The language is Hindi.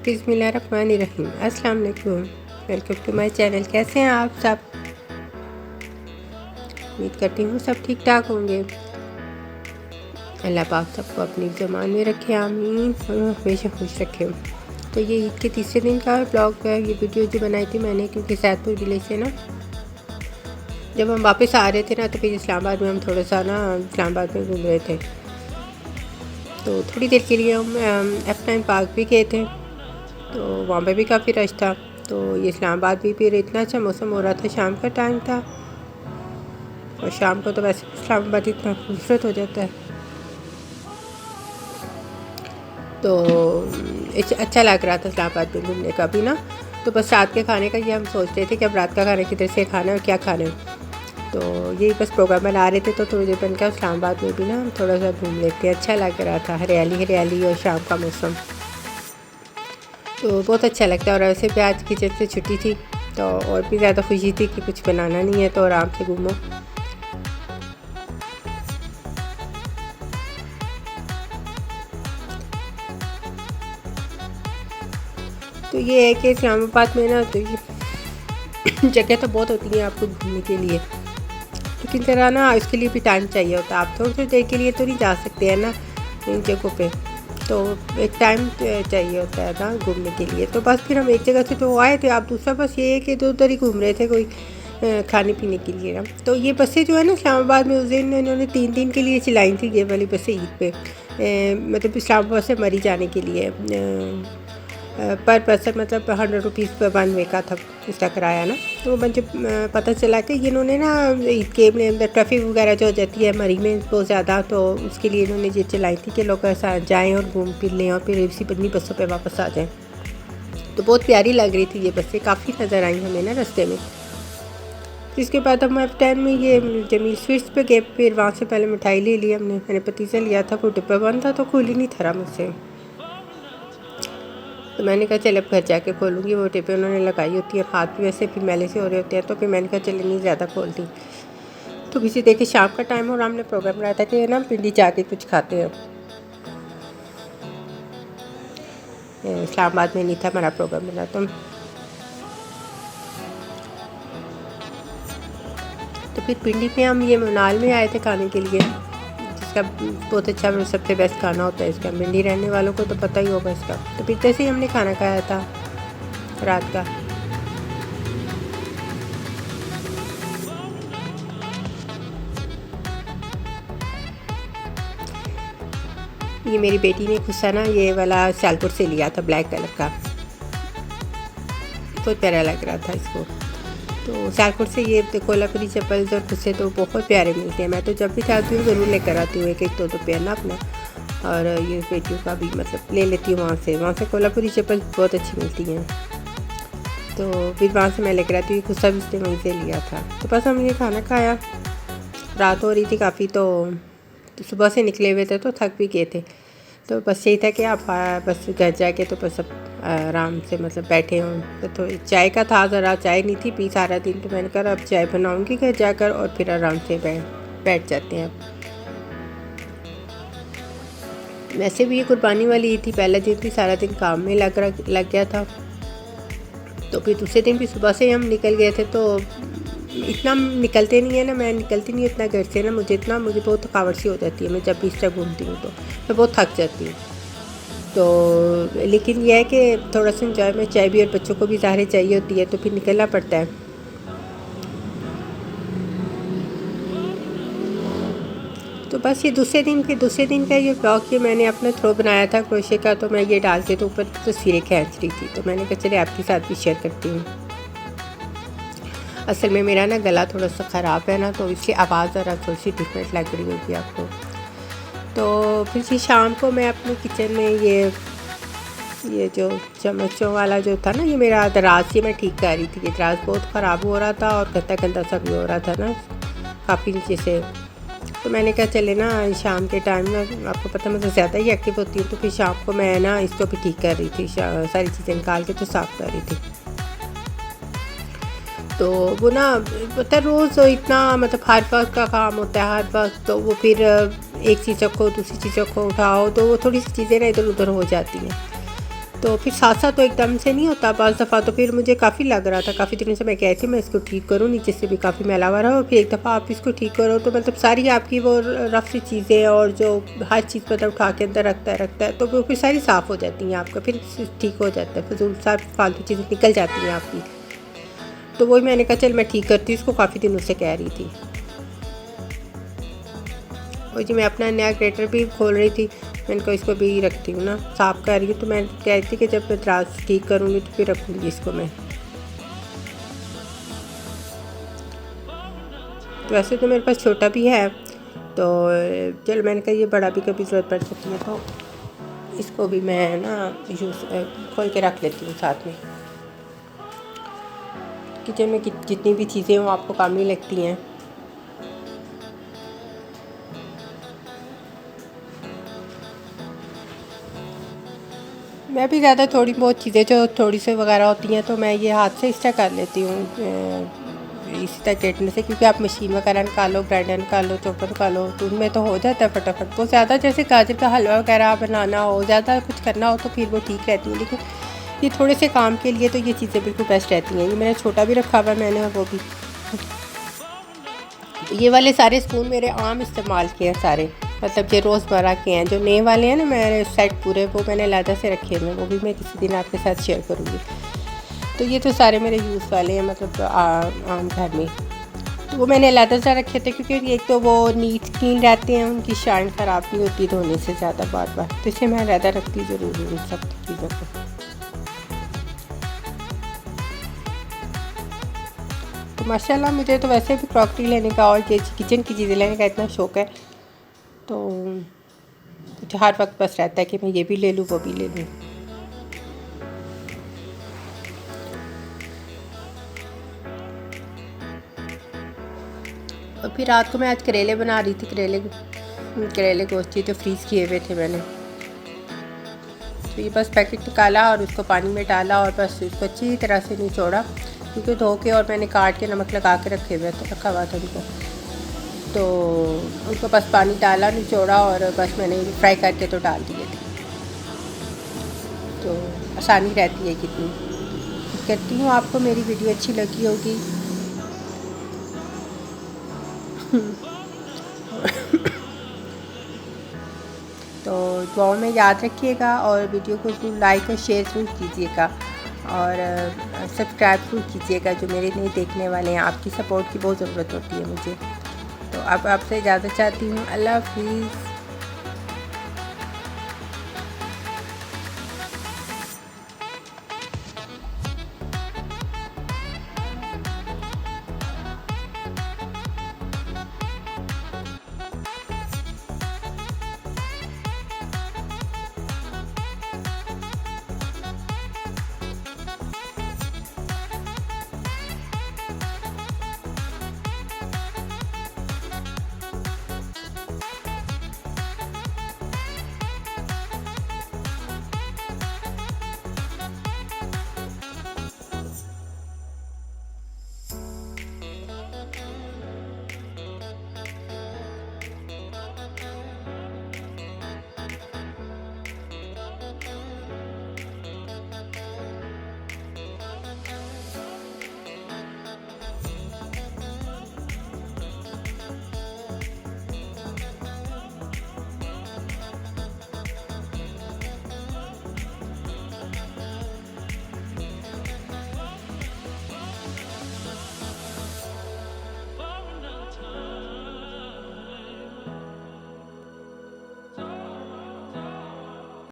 बिस्मिल्लाहिर्रहमानिर्रहीम। अस्सलाम वालेकुम, वेलकम टू माय चैनल। कैसे हैं आप सब? उम्मीद करती हूँ सब ठीक ठाक होंगे। अल्लाह पाक सबको अपनी ज़मान में रखे, आमीन, और हमेशा खुश रखे। तो ये ईद के तीसरे दिन का ब्लॉग है, ये वीडियो जो बनाई थी मैंने, क्योंकि सैदपुर विलेज से ना जब हम वापस आ रहे थे ना, तो फिर इस्लामाबाद में हम थोड़ा सा ना इस्लामाबाद में घूम रहे थे। तो थोड़ी देर के लिए हम F9 पार्क भी गए थे, तो वहाँ पे भी काफ़ी रश था। तो ये इस्लामाबाद भी फिर इतना अच्छा मौसम हो रहा था, शाम का टाइम था, और शाम को तो वैसे इस्लामाबाद इतना खूबसूरत हो जाता है। तो अच्छा लग रहा था इस्लामाबाद में घूमने का भी ना। तो बस रात के खाने का ये हम सोच रहे थे कि अब रात का खाना किधर से खाना है और क्या खाना है। तो यही बस प्रोग्राम बना रहे थे, तो थोड़ी देर बनकर इस्लामाबाद में भी ना हम थोड़ा सा घूम लेते हैं। अच्छा लग रहा था, हरियाली हरियाली और शाम का मौसम, तो बहुत अच्छा लगता है। और वैसे भी आज किचन से छुट्टी थी, तो और भी ज़्यादा खुशी थी कि कुछ बनाना नहीं है, तो आराम से घूमो। तो ये है कि इस्लामाबाद में ना तो ये जगह तो बहुत होती है आपको घूमने के लिए, लेकिन ज़रा ना इसके लिए भी टाइम चाहिए होता है। आप थोड़ी देर के लिए तो नहीं जा सकते हैं ना इन जगहों पे, तो एक टाइम चाहिए होता है ना घूमने के लिए। तो बस फिर हम एक जगह से तो आए थे, आप दूसरा बस ये है कि इधर उधर ही घूम रहे थे कोई खाने पीने के लिए ना। तो ये बसें जो है ना इस्लामाबाद में उस दिन इन्होंने 3 दिन के लिए चलाई थी ये वाली बसें ईद पे, मतलब इस्लामाबाद से मरी जाने के लिए। पर पर्सन मतलब 100 रुपीज़ पर 1 वे का था इसका किराया ना। तो मुझे पता चला कि इन्होंने ना ईद के अंदर ट्रैफिक वगैरह जो हो जाती है मरी में बहुत ज़्यादा, तो उसके लिए इन्होंने ये चलाई थी कि लोग ऐसा जाएँ और घूम फिर लें और फिर इसी अपनी बसों पे वापस आ जाएँ। तो बहुत प्यारी लग रही थी ये बसें, काफ़ी नज़र आई हमें ना रास्ते में। इसके बाद हम F10 में ये जमील स्वीट्स पे गए, फिर वहाँ से पहले मिठाई ले ली हमने। मैंने पतीसा लिया था, वो डिब्बा बंद था तो खुल ही नहीं था मुझसे, तो मैंने कहा चल अब घर जाके खोलूँगी। वो टिपे उन्होंने लगाई होती है, हाथ भी वैसे भी मैले से हो रहे होते हैं, तो फिर मैंने कहा चल नहीं ज़्यादा खोलती। तो किसी देखिए शाम का टाइम और हमने प्रोग्राम बनाया था कि ना पिंडी जाके कुछ खाते हैं। इस्लामाबाद में नहीं था हमारा प्रोग्राम बना, तो फिर पिंडी पे हम ये मनाल में आए थे खाने के लिए, जिसका बहुत अच्छा सबसे बेस्ट खाना होता है इसका। पिंडी रहने वालों को तो पता ही होगा इसका। तो फिर जैसे ही हमने खाना खाया था रात का, ये मेरी बेटी ने खुस्सा ना ये वाला सियालपुर से लिया था, ब्लैक कलर का, बहुत प्यारा लग रहा था इसको। तो सियालपुर से ये कोल्हापुरी चप्पल और खुस्से तो बहुत प्यारे मिलते हैं। मैं तो जब भी चाहती हूँ ज़रूर लेकर आती हूँ, एक एक दो पेयर ना अपना, और ये बेटियों का भी मतलब ले लेती हूँ वहाँ से कोल्हापुरी चप्पल बहुत अच्छी मिलती हैं। तो फिर वहाँ से मैं लेकर आती हूँ, खुस्सा भी उसने वहीं से लिया था। तो बस हमने खाना खाया, रात हो रही थी काफ़ी, तो सुबह से निकले हुए थे तो थक भी गए थे। तो बस यही था कि आप बस घर जाके तो बस अब आराम से मतलब बैठे हों। तो चाय का था, ज़रा चाय नहीं थी पी सारा दिन, तो मैंने कहा अब चाय बनाऊंगी घर जाकर और फिर आराम से बैठ जाते हैं। वैसे भी ये कुर्बानी वाली ईद थी, पहला दिन भी सारा दिन काम में लग गया था। तो फिर दूसरे दिन भी सुबह से हम निकल गए थे, तो इतना निकलते नहीं है ना, मैं निकलती नहीं इतना घर से ना, मुझे बहुत थकावट सी हो जाती है। मैं जब भी इस तरह घूमती हूँ तो मैं बहुत थक जाती हूँ। तो लेकिन यह है कि थोड़ा सा इंजॉयमेंट चाय भी, और बच्चों को भी ज़ाहिर चाहिए होती है, तो फिर निकलना पड़ता है। तो बस ये दूसरे दिन का ये ब्लॉग ये मैंने अपना थ्रो बनाया था क्रोशे का, तो मैं ये डाल के तो ऊपर तस्वीरें खींच रही थी, तो मैंने कहा चले आपके साथ भी शेयर करती हूँ। असल में मेरा ना गला थोड़ा सा ख़राब है ना, तो इसलिए आवाज़ ज़रा थोड़ी सी डिफरेंट लग रही होगी आपको। तो फिर शाम को मैं अपने किचन में ये जो चम्मचों वाला जो था ना, ये मेरा दराज ये मैं ठीक कर रही थी। ये दराज बहुत ख़राब हो रहा था और गंदा गंदा सा भी हो रहा था ना काफ़ी नीचे से। तो मैंने कहा चले ना शाम के टाइम ना, आपको पता मैं तो ज़्यादा ही एक्टिव होती हूँ, तो फिर शाम को मैं ना इसको भी ठीक कर रही थी, सारी चीज़ें निकाल के तो साफ़ कर रही थी। तो वो ना पता रोज़ इतना मतलब हर वक्त का काम होता है हर वक्त, तो वो फिर एक चीज़ रखो दूसरी चीज़ रखो उठाओ, तो वो थोड़ी सी चीज़ें ना इधर उधर हो जाती हैं। तो फिर साथ साथ तो एकदम से नहीं होता, बाज़ दफ़ा तो फिर मुझे काफ़ी लग रहा था, काफ़ी दिनों से मैं कह रही थी मैं इसको ठीक करूँ, नीचे से भी काफ़ी मैला हुआ रहा, और फिर एक दफ़ा आप इसको ठीक करो तो मतलब सारी आपकी वो रफ सी चीज़ें और जो हर चीज़ मतलब उठा के अंदर रखता है तो वो फिर सारी साफ़ हो जाती हैं आपका, फिर ठीक हो जाता है, फिजूल साफ फालतू चीज़ें निकल जाती हैं आपकी। तो वही मैंने कहा चल मैं ठीक करती हूँ इसको, काफ़ी दिनों से कह रही थी। और जी मैं अपना नया ग्रेटर भी खोल रही थी, मैंने कहा इसको भी रखती हूँ ना, साफ़ कर रही हूँ, तो मैं कह रही थी कि जब मैं दराज ठीक करूँगी तो फिर रखूँगी इसको मैं। तो वैसे तो मेरे पास छोटा भी है, तो चल मैंने कहा ये बड़ा भी कभी ज़रूरत पड़ सकती है, तो इसको भी मैं ना यूज़ खोल के रख लेती हूँ साथ में। किचन में जितनी भी चीज़ें हों आपको काम नहीं लगती हैं। मैं भी ज़्यादा थोड़ी बहुत चीज़ें जो थोड़ी सी वगैरह होती हैं तो मैं ये हाथ से इससे कर लेती हूँ इसी तरह चटने से, क्योंकि आप मशीन वगैरह निकालो, ग्राइंडर निकालो, चॉपर निकालो तो उनमें तो हो जाता है फटाफट। वो ज़्यादा जैसे गाजर का हलवा वगैरह बनाना हो, ज़्यादा कुछ करना हो तो फिर वो ठीक रहती है, लेकिन ये थोड़े से काम के लिए तो ये चीज़ें बिल्कुल बेस्ट रहती हैं। ये मैंने छोटा भी रखा हुआ है मैंने, वो भी। ये वाले सारे स्पून मेरे आम इस्तेमाल के हैं सारे, मतलब जो रोज़मर्रा के हैं, जो नए वाले हैं ना मेरे सेट पूरे, वो मैंने अलग से रखे हुए हैं, वो भी मैं किसी दिन आपके साथ शेयर करूँगी। तो ये तो सारे मेरे यूज़ वाले हैं, मतलब आम घर में। तो वो मैंने अलग से रखे थे क्योंकि एक तो वो नीट क्लीन रहते हैं, उनकी शाइन ख़राब नहीं होती धोने से ज़्यादा बार बार, तो इसे मैं अलग रखती ज़रूर हूँ इन सब चीज़ों को। तो माशाल्लाह मुझे तो वैसे भी क्रॉकरी लेने का और ये किचन की चीज़ें लेने का इतना शौक़ है, तो मुझे हर वक्त बस रहता है कि मैं ये भी ले लूँ वो भी ले लूँ। और फिर रात को मैं आज करेले बना रही थी, करेले गोश्त तो फ्रीज़ किए हुए थे मैंने, तो ये बस पैकेट निकाला और उसको पानी में डाला और बस उसको अच्छी तरह से निचोड़ा, क्योंकि धो के और मैंने काट के नमक लगा के रखे हुए थे, रखा हुआ था उनको, तो उनको बस पानी डाला, निचोड़ा और बस मैंने फ्राई करके तो डाल दिए थे। तो आसानी रहती है कितनी। करती हूँ आपको मेरी वीडियो अच्छी लगी होगी। तो दुआओं में याद रखिएगा और वीडियो को लाइक और शेयर ज़रूर कीजिएगा और सब्सक्राइब ज़रूर कीजिएगा जो मेरे नहीं देखने वाले हैं। आपकी सपोर्ट की बहुत ज़रूरत होती है मुझे। तो अब आपसे इजाज़त चाहती हूँ। अल्लाह हाफ़िज़।